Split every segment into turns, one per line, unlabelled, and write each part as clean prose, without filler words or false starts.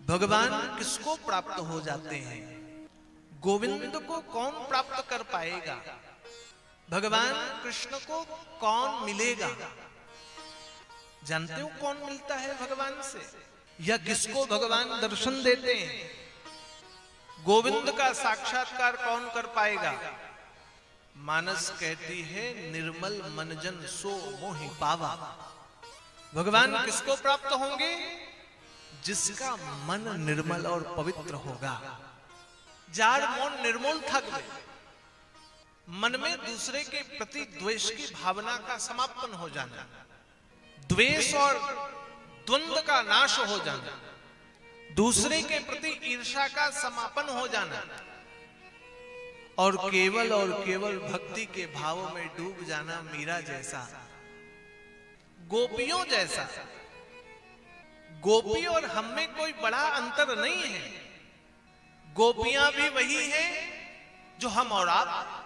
भगवान किसको प्राप्त हो जाते हैं? गोविंद को कौन प्राप्त कर पाएगा? भगवान कृष्ण को कौन मिलेगा? जानते हो कौन मिलता है भगवान से, या किसको भगवान दर्शन देते हैं? गोविंद का साक्षात्कार कौन कर पाएगा? मानस कहती है निर्मल मनजन सो मोहि पावा। भगवान किसको प्राप्त होंगे? जिसका मन निर्मल और पवित्र होगा। जार मन निर्मल থাকবে, मन में दूसरे के प्रति द्वेष की भावना का समापन हो जाना, द्वेष और द्वंद्व का नाश हो जाना, दूसरे के प्रति ईर्ष्या का समापन हो जाना, और केवल भक्ति के भाव में डूब जाना। मीरा जैसा, गोपियों जैसा। गोपी और हम में कोई बड़ा अंतर नहीं है। गोपियां भी वही हैं जो हम और आप।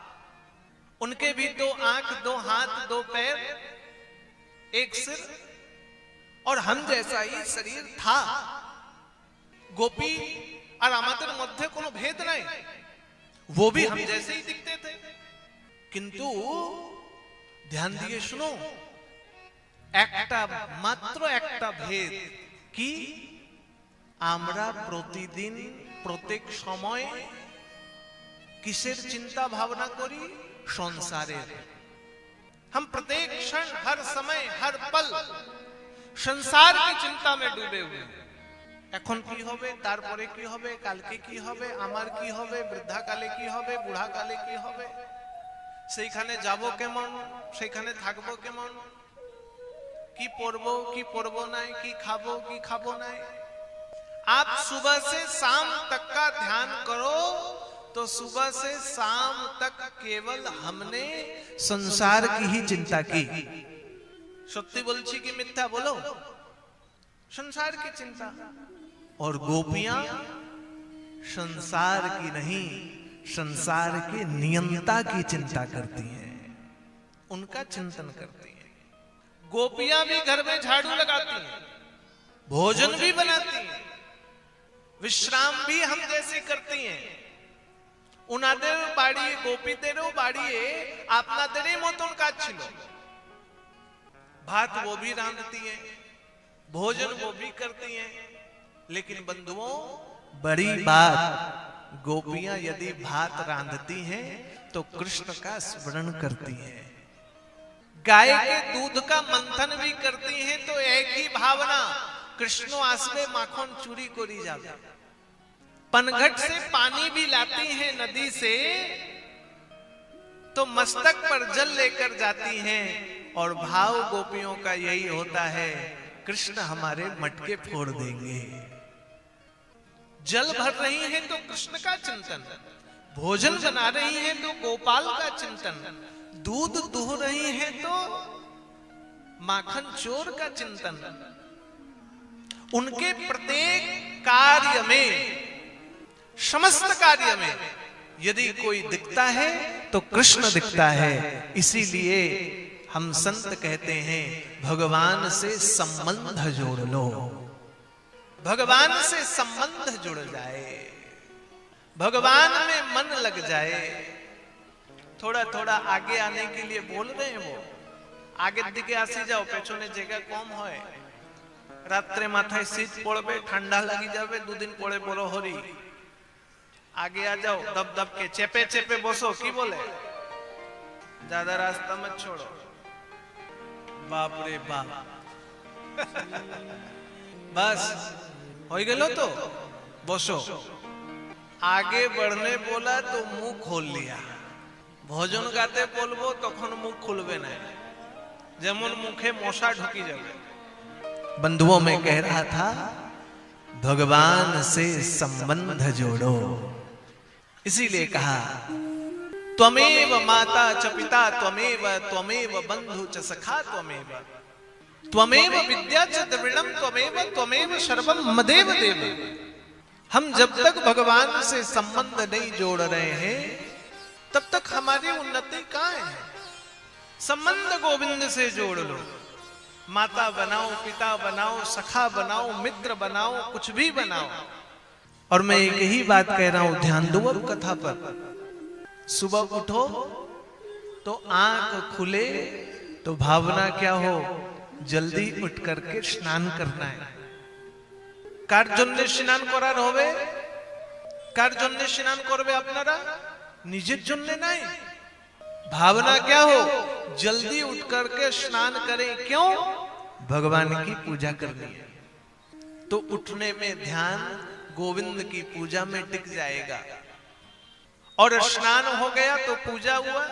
उनके भी 2 आंख, 2 हाथ, 2 पैर, एक सिर, और हम जैसा ही शरीर था। गोपी और আমাদের মধ্যে কোনো भेद नहीं, वो भी हम जैसे ही दिखते थे। किंतु ध्यान दिए सुनो, मात्र एक भेद कि आमरा प्रतिदिन प्रत्येक समय किसेर चिंता भावना करी? संसारेर। हम प्रत्येक क्षण, हर समय, हर पल संसार की चिंता में डूबे हुए। এখন কি হবে, তারপরে কি হবে, কালকে কি হবে, আমার কি হবে, বৃদ্ধাকালে কি হবে, বুড়াকালে কি হবে, সেইখানে যাব কেমন, সেইখানে থাকবো কেমন, কি পরবো কি পরবো নাই, কি খাবো নাই। आप सुबह से शाम तक का ध्यान करो तो सुबह से शाम तक केवल हमने संसार की ही चिंता की। सत्य बोलছি कि मिथ्या बोलो? संसार की चिंता। और गोपियां संसार की नहीं, संसार के नियंता की चिंता करती हैं, उनका चिंतन करती हैं। गोपियां भी घर में झाड़ू लगाती हैं, भोजन भी बनाती हैं, विश्राम भी हम जैसे करती हैं। उनादेर बाड़ी, गोपीदेरो बाड़िए आपनादेरই মতন কাজ ছিল। भात वो भी रांधती हैं, भोजन वो भी करती हैं। लेकिन बंधुओं, बड़ी बात, गोपियां यदि भात रांधती हैं तो कृष्ण का स्मरण करती हैं। गाय के दूध का मंथन भी करती हैं तो एक ही भावना, कृष्ण आसवे माखन चूरी करी जावे। पनघट से पानी भी लाती हैं नदी से तो मस्तक पर जल लेकर जाती हैं, और भाव गोपियों का यही होता है, कृष्ण हमारे मटके फोड़ देंगे। जल भर रही हैं तो कृष्ण का चिंतन, भोजन बना रही हैं तो गोपाल का चिंतन, दूध दुह रही हैं तो माखन चोर का चिंतन। उनके प्रत्येक कार्य में, समस्त कार्य में यदि कोई दिखता है तो कृष्ण दिखता है। इसीलिए हम संत कहते हैं, भगवान से संबंध जोड़ लो। भगवान से संबंध जुड़ जाए, भगवान में मन लग जाए। थोड़ा थोड़ा आगे आने के लिए बोल रहे हैं वो, आगे दिखे आसी जाओ, पेछने जगह कम है। रात्रे माथाय शीत पड़बे, ठंडा लगी जाबे, 2 दिन पड़े बड़ो हरी। आगे आ जाओ, दब दब के चेपे चेपे बसो। की बोले? ज्यादा रास्ता मत छोड़ो। बाप रे बाप, बस हो गेलो तो बसो। आगे बढ़ने बोला तो मुंह खोल लिया। भोजन गाते बोलबो तखन मुंह खुलबे ना, जेमन मुखे मशा ढुकी जाबे। बंधुओं में कह रहा था, भगवान से संबंध जोड़ो। इसीलिए कहा, त्वमेव माता च पिता त्वमेव, त्वमेव बंधु च सखा त्वमेव, त्वमेव विद्या च द्रविणम त्वमेव, त्वमेव सर्वम मदेव देव। हम जब तक भगवान से संबंध नहीं जोड़ रहे हैं तब तक हमारी उन्नति कहां है? संबंध गोविंद से जोड़ लो। माता बनाओ, पिता बनाओ, सखा बनाओ, मित्र बनाओ, कुछ भी बनाओ। और मैं एक ही बात कह रहा हूं, ध्यान दो अब कथा पर। सुबह उठो तो आंख खुले तो भावना क्या हो, जल्दी उठ करके स्नान करना है। कार जन्य स्नान करार होवे, कार जन्य स्नान करबे आपनारा, निजेर जन्य नहीं। भावना क्या हो, जल्दी उठ करके स्नान करें। क्यों? भगवान की पूजा करनी है। तो उठने में ध्यान गोविंद की पूजा में टिक जाएगा। और स्नान हो गया तो पूजा हुआ,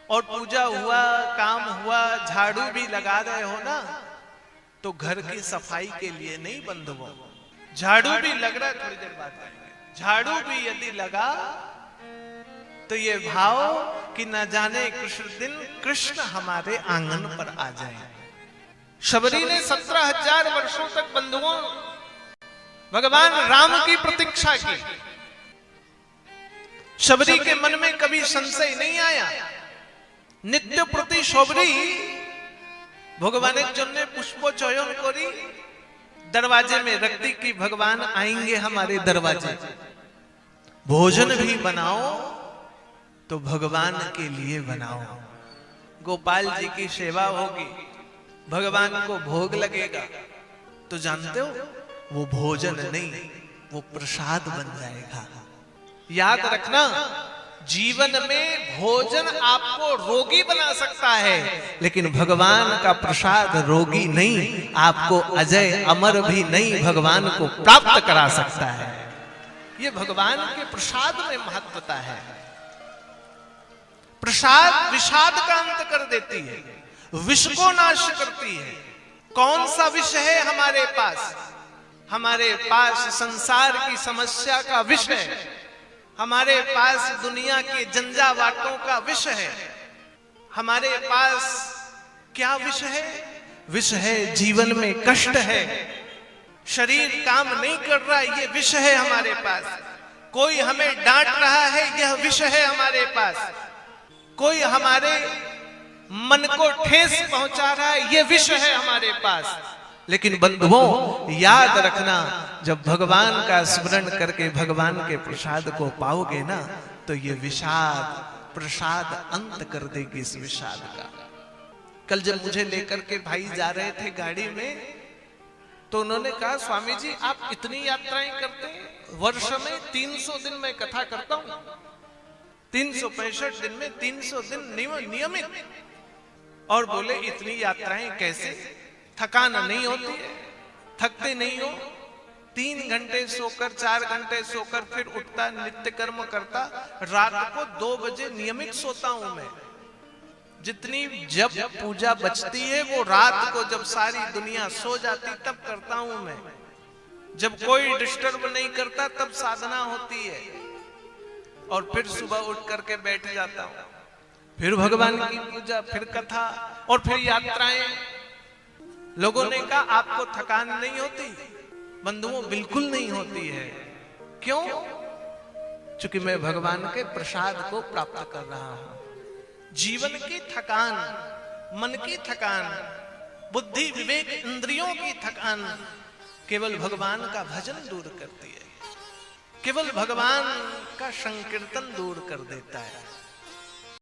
और पूजा हुआ, काम हुआ, झाड़ू भी लगा रहे हो ना, तो घर की सफाई के लिए नहीं बंधुओं, झाड़ू भी लग रहा है, थोड़ी देर बाद आएंगे। झाड़ू भी यदि लगा तो ये भाव कि न जाने कृष्ण दिन कृष्ण हमारे आंगन पर आ जाए। शबरी ने 17,000 वर्षों तक बंधुओं भगवान राम की प्रतीक्षा की। शबरी के मन में कभी संशय नहीं आया। नित्य प्रति शबरी भगवान जन्य पुष्प चयन करी दरवाजे में रख दी कि भगवान आएंगे हमारे दरवाजे। भोजन भी बनाओ तो भगवान के लिए बनाओ। गोपाल जी की सेवा होगी, भगवान को भोग लगेगा, तो जानते हो वो भोजन नहीं, वो प्रसाद बन जाएगा। याद रखना, जीवन में भोजन आपको रोगी बना सकता है, लेकिन भगवान का प्रसाद रोगी नहीं, आपको अजय अमर भी नहीं, भगवान को प्राप्त करा सकता है। ये भगवान के प्रसाद में महत्वता है। प्रसाद विषाद का अंत कर देती है, विष को नाश करती है। कौन सा विष है हमारे पास? हमारे पास संसार की समस्या का विष है, हमारे पास दुनिया के झंझावातों का विष है। हमारे पास क्या विष है? विष है जीवन में कष्ट है, शरीर काम नहीं कर रहा, ये विष है हमारे पास। कोई हमें डांट रहा है, यह विष है हमारे पास। कोई हमारे मन को ठेस पहुंचा रहा है, यह विष है हमारे पास। लेकिन बंधुओं याद रखना, जब भगवान का स्मरण करके भगवान के प्रसाद को पाओगे ना, तो ये विषाद प्रसाद अंत कर देगी इस विषाद का। कल जब मुझे लेकर के भाई जा रहे थे गाड़ी में, तो उन्होंने कहा, स्वामी जी आप इतनी यात्राएं करते हैं, वर्ष में 300 दिन मैं कथा करता हूं, 365 दिन में 300 दिन नियमित। और बोले इतनी यात्राएं कैसे? थकान नहीं होती है? थकते नहीं हो? 3 घंटे सोकर 4 घंटे सोकर फिर उठता, नित्य कर्म करता, रात को 2 बजे नियमित सोता हूं मैं। जितनी जब पूजा बचती है वो रात को जब सारी दुनिया सो जाती तब करता हूं मैं। जब कोई डिस्टर्ब नहीं करता तब साधना होती है, और फिर सुबह उठ करके बैठ जाता हूं, फिर भगवान की पूजा, फिर कथा, और फिर यात्राएं। लोगों ने कहा आपको थकान नहीं होती? बंधुओं बिल्कुल नहीं होती है। क्यों? क्योंकि मैं भगवान के प्रसाद को प्राप्त कर रहा हूं। जीवन की थकान, मन की थकान, बुद्धि विवेक इंद्रियों की थकान केवल भगवान का भजन दूर करती है, केवल भगवान का संकीर्तन दूर कर देता है।